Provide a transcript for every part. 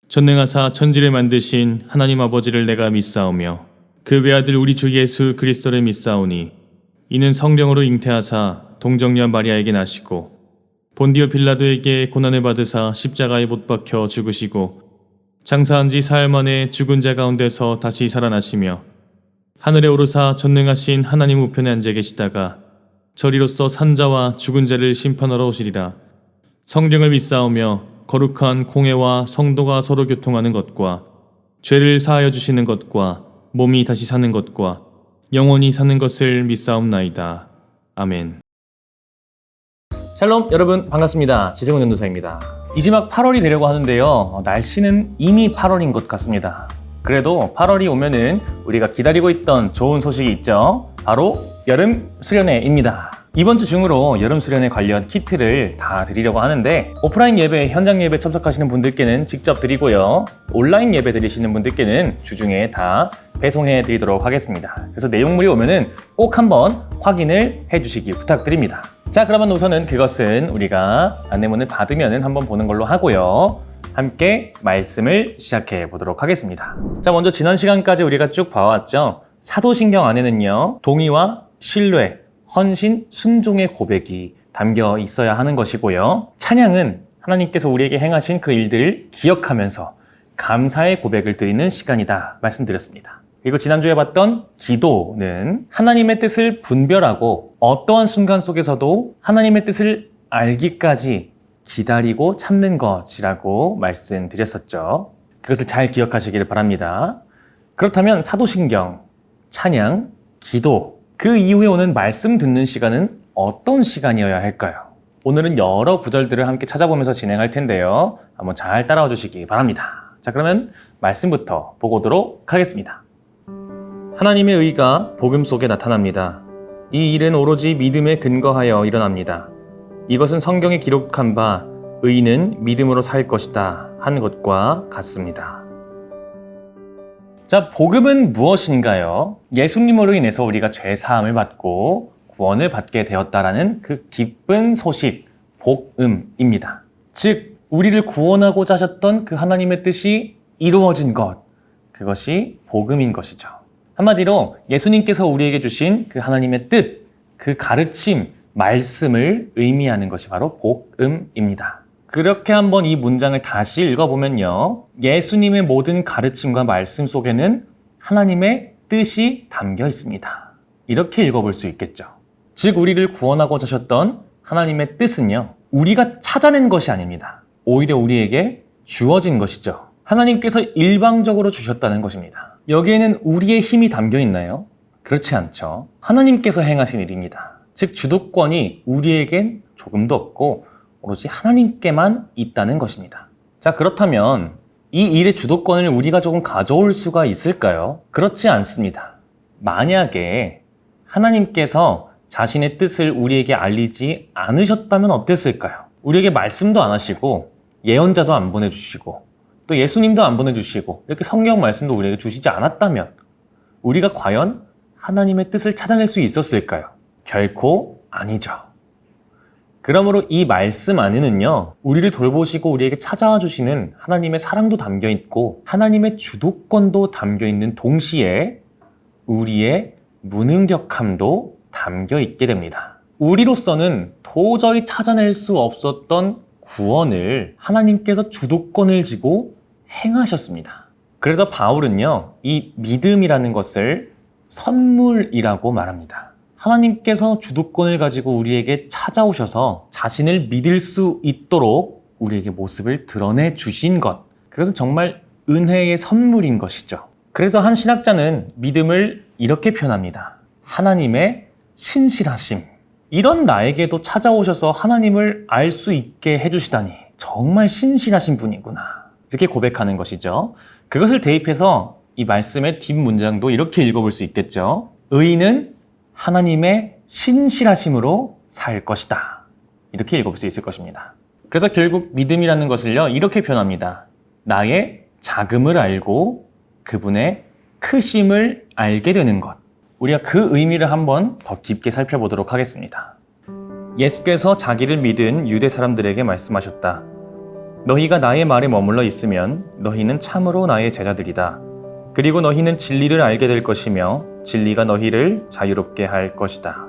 전능하사 천지를 만드신 하나님 아버지를 내가 믿사오며 그 외아들 우리 주 예수 그리스도를 믿사오니 이는 성령으로 잉태하사 동정녀 마리아에게 나시고 본디오 빌라도에게 고난을 받으사 십자가에 못 박혀 죽으시고 장사한 지 사흘 만에 죽은 자 가운데서 다시 살아나시며 하늘에 오르사 전능하신 하나님 우편에 앉아 계시다가 저리로서 산자와 죽은 자를 심판하러 오시리라. 성령을 믿사오며 거룩한 공회와 성도가 서로 교통하는 것과 죄를 사하여 주시는 것과 몸이 다시 사는 것과 영원히 사는 것을 믿사옵나이다. 아멘. 샬롬 여러분 반갑습니다. 지승훈 전도사입니다. 이제 막 8월이 되려고 하는데요. 날씨는 이미 8월인 것 같습니다. 그래도 8월이 오면은 우리가 기다리고 있던 좋은 소식이 있죠. 바로 여름 수련회입니다. 이번 주 중으로 여름 수련회 관련 키트를 다 드리려고 하는데 오프라인 예배, 현장 예배 참석하시는 분들께는 직접 드리고요. 온라인 예배 드리시는 분들께는 주중에 다 배송해 드리도록 하겠습니다. 그래서 내용물이 오면은 꼭 한번 확인을 해 주시기 부탁드립니다. 자, 그러면 우선은 그것은 우리가 안내문을 받으면 한번 보는 걸로 하고요. 함께 말씀을 시작해 보도록 하겠습니다. 자, 먼저 지난 시간까지 우리가 쭉 봐왔죠. 사도신경 안에는요, 동의와 신뢰, 헌신, 순종의 고백이 담겨 있어야 하는 것이고요. 찬양은 하나님께서 우리에게 행하신 그 일들을 기억하면서 감사의 고백을 드리는 시간이다 말씀드렸습니다. 그리고 지난주에 봤던 기도는 하나님의 뜻을 분별하고 어떠한 순간 속에서도 하나님의 뜻을 알기까지 기다리고 참는 것이라고 말씀드렸었죠. 그것을 잘 기억하시기를 바랍니다. 그렇다면 사도신경, 찬양, 기도, 그 이후에 오는 말씀 듣는 시간은 어떤 시간이어야 할까요? 오늘은 여러 구절들을 함께 찾아보면서 진행할 텐데요. 한번 잘 따라와 주시기 바랍니다. 자, 그러면 말씀부터 보고 오도록 하겠습니다. 하나님의 의가 복음 속에 나타납니다. 이 일은 오로지 믿음에 근거하여 일어납니다. 이것은 성경에 기록한 바 의인은 믿음으로 살 것이다 한 것과 같습니다. 자, 복음은 무엇인가요? 예수님으로 인해서 우리가 죄 사함을 받고 구원을 받게 되었다라는 그 기쁜 소식, 복음입니다. 즉, 우리를 구원하고자 하셨던 그 하나님의 뜻이 이루어진 것, 그것이 복음인 것이죠. 한마디로 예수님께서 우리에게 주신 그 하나님의 뜻, 그 가르침, 말씀을 의미하는 것이 바로 복음입니다. 그렇게 한번 이 문장을 다시 읽어보면요. 예수님의 모든 가르침과 말씀 속에는 하나님의 뜻이 담겨 있습니다. 이렇게 읽어볼 수 있겠죠. 즉, 우리를 구원하고자 하셨던 하나님의 뜻은요. 우리가 찾아낸 것이 아닙니다. 오히려 우리에게 주어진 것이죠. 하나님께서 일방적으로 주셨다는 것입니다. 여기에는 우리의 힘이 담겨 있나요? 그렇지 않죠. 하나님께서 행하신 일입니다. 즉, 주도권이 우리에겐 조금도 없고 오로지 하나님께만 있다는 것입니다. 자, 그렇다면 이 일의 주도권을 우리가 조금 가져올 수가 있을까요? 그렇지 않습니다. 만약에 하나님께서 자신의 뜻을 우리에게 알리지 않으셨다면 어땠을까요? 우리에게 말씀도 안 하시고 예언자도 안 보내주시고 또 예수님도 안 보내주시고 이렇게 성경 말씀도 우리에게 주시지 않았다면 우리가 과연 하나님의 뜻을 찾아낼 수 있었을까요? 결코 아니죠. 그러므로 이 말씀 안에는요, 우리를 돌보시고 우리에게 찾아와 주시는 하나님의 사랑도 담겨 있고 하나님의 주도권도 담겨 있는 동시에 우리의 무능력함도 담겨 있게 됩니다. 우리로서는 도저히 찾아낼 수 없었던 구원을 하나님께서 주도권을 쥐고 행하셨습니다. 그래서 바울은요, 이 믿음이라는 것을 선물이라고 말합니다. 하나님께서 주도권을 가지고 우리에게 찾아오셔서 자신을 믿을 수 있도록 우리에게 모습을 드러내 주신 것. 그것은 정말 은혜의 선물인 것이죠. 그래서 한 신학자는 믿음을 이렇게 표현합니다. 하나님의 신실하심. 이런 나에게도 찾아오셔서 하나님을 알 수 있게 해주시다니 정말 신실하신 분이구나. 이렇게 고백하는 것이죠. 그것을 대입해서 이 말씀의 뒷문장도 이렇게 읽어볼 수 있겠죠. 의인은 하나님의 신실하심으로 살 것이다. 이렇게 읽어볼 수 있을 것입니다. 그래서 결국 믿음이라는 것을요, 이렇게 표현합니다. 나의 작음을 알고 그분의 크심을 알게 되는 것. 우리가 그 의미를 한번 더 깊게 살펴보도록 하겠습니다. 예수께서 자기를 믿은 유대 사람들에게 말씀하셨다. 너희가 나의 말에 머물러 있으면 너희는 참으로 나의 제자들이다. 그리고 너희는 진리를 알게 될 것이며 진리가 너희를 자유롭게 할 것이다.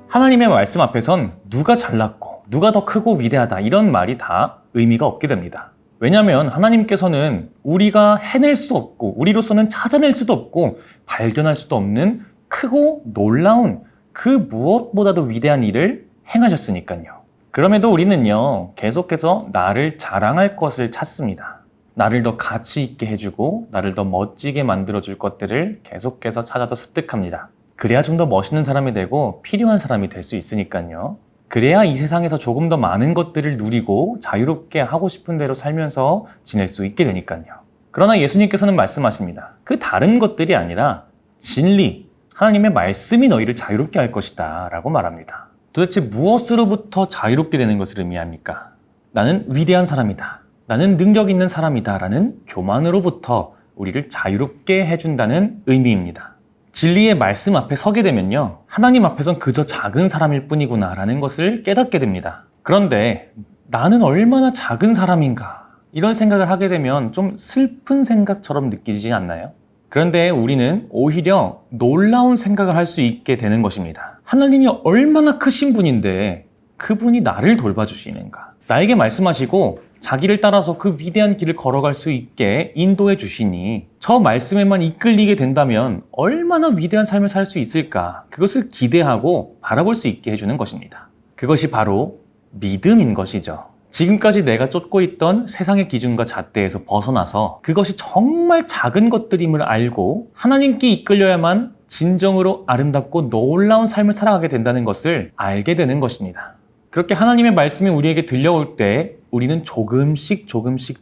하나님의 말씀 앞에선 누가 잘났고 누가 더 크고 위대하다 이런 말이 다 의미가 없게 됩니다. 왜냐하면 하나님께서는 우리가 해낼 수 없고 우리로서는 찾아낼 수도 없고 발견할 수도 없는 크고 놀라운 그 무엇보다도 위대한 일을 행하셨으니까요. 그럼에도 우리는요, 계속해서 나를 자랑할 것을 찾습니다. 나를 더 가치 있게 해주고 나를 더 멋지게 만들어줄 것들을 계속해서 찾아서 습득합니다. 그래야 좀 더 멋있는 사람이 되고 필요한 사람이 될 수 있으니까요. 그래야 이 세상에서 조금 더 많은 것들을 누리고 자유롭게 하고 싶은 대로 살면서 지낼 수 있게 되니까요. 그러나 예수님께서는 말씀하십니다. 그 다른 것들이 아니라 진리, 하나님의 말씀이 너희를 자유롭게 할 것이다 라고 말합니다. 도대체 무엇으로부터 자유롭게 되는 것을 의미합니까? 나는 위대한 사람이다. 나는 능력 있는 사람이다 라는 교만으로부터 우리를 자유롭게 해준다는 의미입니다. 진리의 말씀 앞에 서게 되면요, 하나님 앞에선 그저 작은 사람일 뿐이구나 라는 것을 깨닫게 됩니다. 그런데 나는 얼마나 작은 사람인가 이런 생각을 하게 되면 좀 슬픈 생각처럼 느끼지 않나요? 그런데 우리는 오히려 놀라운 생각을 할 수 있게 되는 것입니다. 하나님이 얼마나 크신 분인데 그분이 나를 돌봐주시는가? 나에게 말씀하시고 자기를 따라서 그 위대한 길을 걸어갈 수 있게 인도해 주시니 저 말씀에만 이끌리게 된다면 얼마나 위대한 삶을 살 수 있을까? 그것을 기대하고 바라볼 수 있게 해주는 것입니다. 그것이 바로 믿음인 것이죠. 지금까지 내가 쫓고 있던 세상의 기준과 잣대에서 벗어나서 그것이 정말 작은 것들임을 알고 하나님께 이끌려야만 진정으로 아름답고 놀라운 삶을 살아가게 된다는 것을 알게 되는 것입니다. 그렇게 하나님의 말씀이 우리에게 들려올 때 우리는 조금씩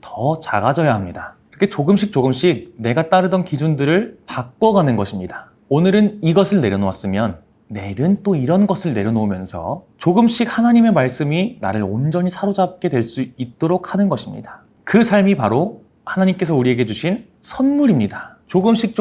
더 작아져야 합니다. 그렇게 조금씩 내가 따르던 기준들을 바꿔가는 것입니다. 오늘은 이것을 내려놓았으면 내일은 또 이런 것을 내려놓으면서 조금씩 하나님의 말씀이 나를 온전히 사로잡게 될 수 있도록 하는 것입니다. 그 삶이 바로 하나님께서 우리에게 주신 선물입니다. 조금씩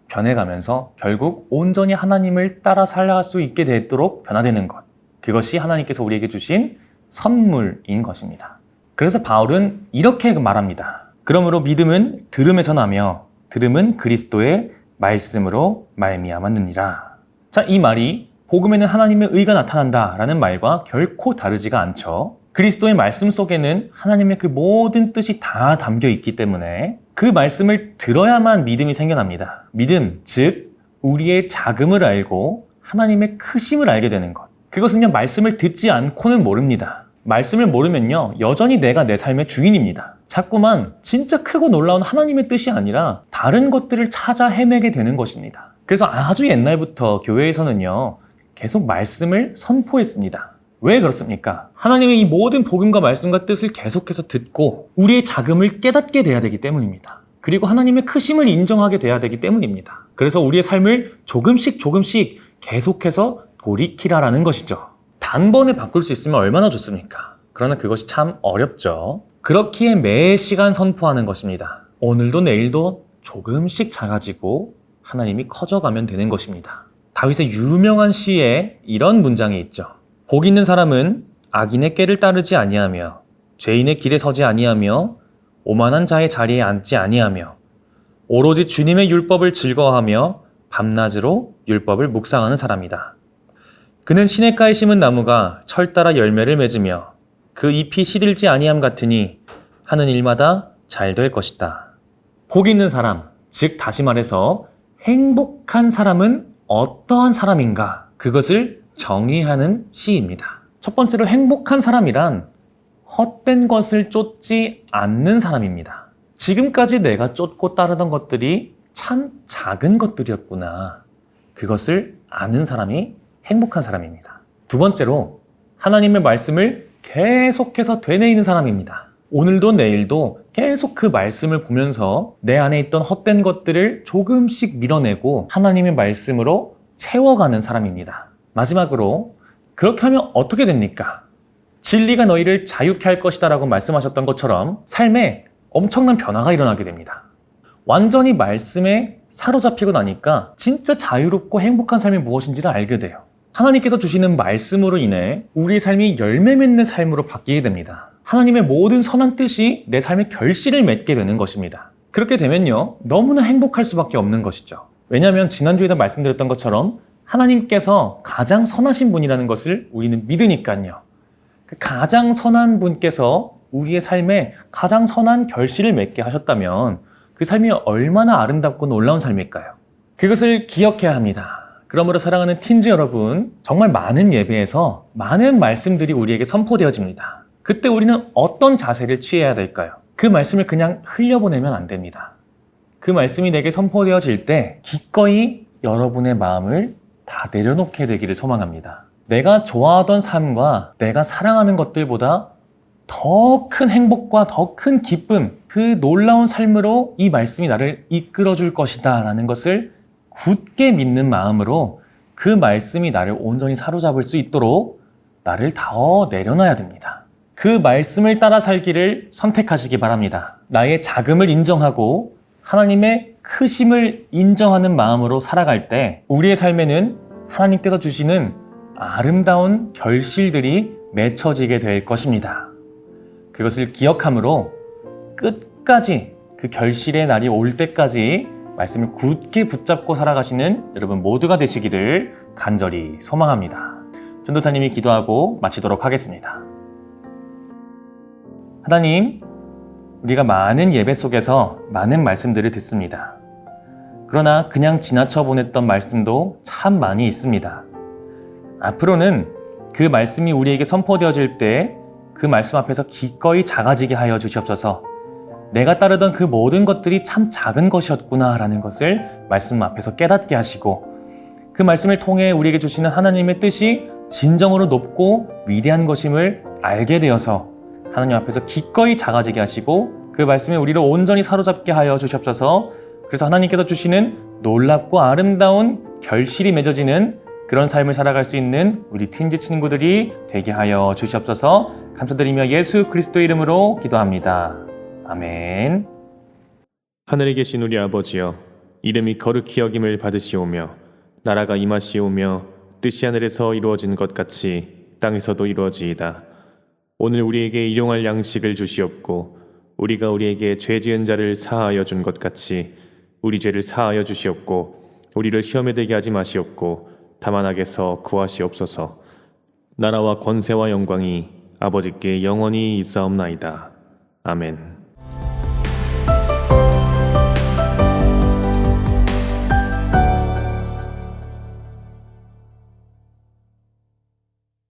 변해가면서 결국 온전히 하나님을 따라 살아갈 수 있게 되도록 변화되는 것. 그것이 하나님께서 우리에게 주신 선물인 것입니다. 그래서 바울은 이렇게 말합니다. 그러므로 믿음은 들음에서 나며 들음은 그리스도의 말씀으로 말미암았느니라. 자, 이 말이 복음에는 하나님의 의가 나타난다라는 말과 결코 다르지가 않죠. 그리스도의 말씀 속에는 하나님의 그 모든 뜻이 다 담겨 있기 때문에 그 말씀을 들어야만 믿음이 생겨납니다. 믿음, 즉 우리의 작음을 알고 하나님의 크심을 알게 되는 것. 그것은요, 말씀을 듣지 않고는 모릅니다. 말씀을 모르면요, 여전히 내가 내 삶의 주인입니다. 자꾸만 진짜 크고 놀라운 하나님의 뜻이 아니라 다른 것들을 찾아 헤매게 되는 것입니다. 그래서 아주 옛날부터 교회에서는요, 계속 말씀을 선포했습니다. 왜 그렇습니까? 하나님의 이 모든 복음과 말씀과 뜻을 계속해서 듣고 우리의 자금을 깨닫게 돼야 되기 때문입니다. 그리고 하나님의 크심을 인정하게 돼야 되기 때문입니다. 그래서 우리의 삶을 조금씩 계속해서 돌이키라라는 것이죠. 단번에 바꿀 수 있으면 얼마나 좋습니까? 그러나 그것이 참 어렵죠. 그렇기에 매 시간 선포하는 것입니다. 오늘도 내일도 조금씩 작아지고 하나님이 커져가면 되는 것입니다. 다윗의 유명한 시에 이런 문장이 있죠. 복 있는 사람은 악인의 꾀를 따르지 아니하며 죄인의 길에 서지 아니하며 오만한 자의 자리에 앉지 아니하며 오로지 주님의 율법을 즐거워하며 밤낮으로 율법을 묵상하는 사람이다. 그는 시냇가에 심은 나무가 철 따라 열매를 맺으며 그 잎이 시들지 아니함 같으니 하는 일마다 잘 될 것이다. 복 있는 사람, 즉 다시 말해서 행복한 사람은 어떠한 사람인가? 그것을 정의하는 시입니다. 첫 번째로 행복한 사람이란 헛된 것을 쫓지 않는 사람입니다. 지금까지 내가 쫓고 따르던 것들이 참 작은 것들이었구나. 그것을 아는 사람이 행복한 사람입니다. 두 번째로 하나님의 말씀을 계속해서 되뇌이는 사람입니다. 오늘도 내일도 계속 그 말씀을 보면서 내 안에 있던 헛된 것들을 조금씩 밀어내고 하나님의 말씀으로 채워가는 사람입니다. 마지막으로 그렇게 하면 어떻게 됩니까? 진리가 너희를 자유케 할 것이다 라고 말씀하셨던 것처럼 삶에 엄청난 변화가 일어나게 됩니다. 완전히 말씀에 사로잡히고 나니까 진짜 자유롭고 행복한 삶이 무엇인지를 알게 돼요. 하나님께서 주시는 말씀으로 인해 우리의 삶이 열매 맺는 삶으로 바뀌게 됩니다. 하나님의 모든 선한 뜻이 내 삶의 결실을 맺게 되는 것입니다. 그렇게 되면요, 너무나 행복할 수밖에 없는 것이죠. 왜냐하면 지난주에도 말씀드렸던 것처럼 하나님께서 가장 선하신 분이라는 것을 우리는 믿으니까요. 그 가장 선한 분께서 우리의 삶에 가장 선한 결실을 맺게 하셨다면 그 삶이 얼마나 아름답고 놀라운 삶일까요? 그것을 기억해야 합니다. 그러므로 사랑하는 틴즈 여러분, 정말 많은 예배에서 많은 말씀들이 우리에게 선포되어집니다. 그때 우리는 어떤 자세를 취해야 될까요? 그 말씀을 그냥 흘려보내면 안 됩니다. 그 말씀이 내게 선포되어질 때 기꺼이 여러분의 마음을 다 내려놓게 되기를 소망합니다. 내가 좋아하던 삶과 내가 사랑하는 것들보다 더 큰 행복과 더 큰 기쁨, 그 놀라운 삶으로 이 말씀이 나를 이끌어줄 것이다 라는 것을 굳게 믿는 마음으로 그 말씀이 나를 온전히 사로잡을 수 있도록 나를 더 내려놔야 됩니다. 그 말씀을 따라 살기를 선택하시기 바랍니다. 나의 작음을 인정하고 하나님의 크심을 인정하는 마음으로 살아갈 때 우리의 삶에는 하나님께서 주시는 아름다운 결실들이 맺혀지게 될 것입니다. 그것을 기억함으로 끝까지 그 결실의 날이 올 때까지 말씀을 굳게 붙잡고 살아가시는 여러분 모두가 되시기를 간절히 소망합니다. 전도사님이 기도하고 마치도록 하겠습니다. 하나님, 우리가 많은 예배 속에서 많은 말씀들을 듣습니다. 그러나 그냥 지나쳐 보냈던 말씀도 참 많이 있습니다. 앞으로는 그 말씀이 우리에게 선포되어질 때 그 말씀 앞에서 기꺼이 작아지게 하여 주시옵소서. 내가 따르던 그 모든 것들이 참 작은 것이었구나 라는 것을 말씀 앞에서 깨닫게 하시고 그 말씀을 통해 우리에게 주시는 하나님의 뜻이 진정으로 높고 위대한 것임을 알게 되어서 하나님 앞에서 기꺼이 작아지게 하시고 그 말씀에 우리를 온전히 사로잡게 하여 주시옵소서. 그래서 하나님께서 주시는 놀랍고 아름다운 결실이 맺어지는 그런 삶을 살아갈 수 있는 우리 틴즈 친구들이 되게 하여 주시옵소서. 감사드리며 예수 그리스도의 이름으로 기도합니다. 아멘. 하늘에 계신 우리 아버지여, 이름이 거룩히 여김을 받으시오며 나라가 임하시오며 뜻이 하늘에서 이루어진 것 같이 땅에서도 이루어지이다. 오늘 우리에게 일용할 양식을 주시옵고 우리가 우리에게 죄 지은 자를 사하여 준 것 같이 우리 죄를 사하여 주시옵고 우리를 시험에 들게 하지 마시옵고 다만 악에서 구하시옵소서. 나라와 권세와 영광이 아버지께 영원히 있사옵나이다. 아멘.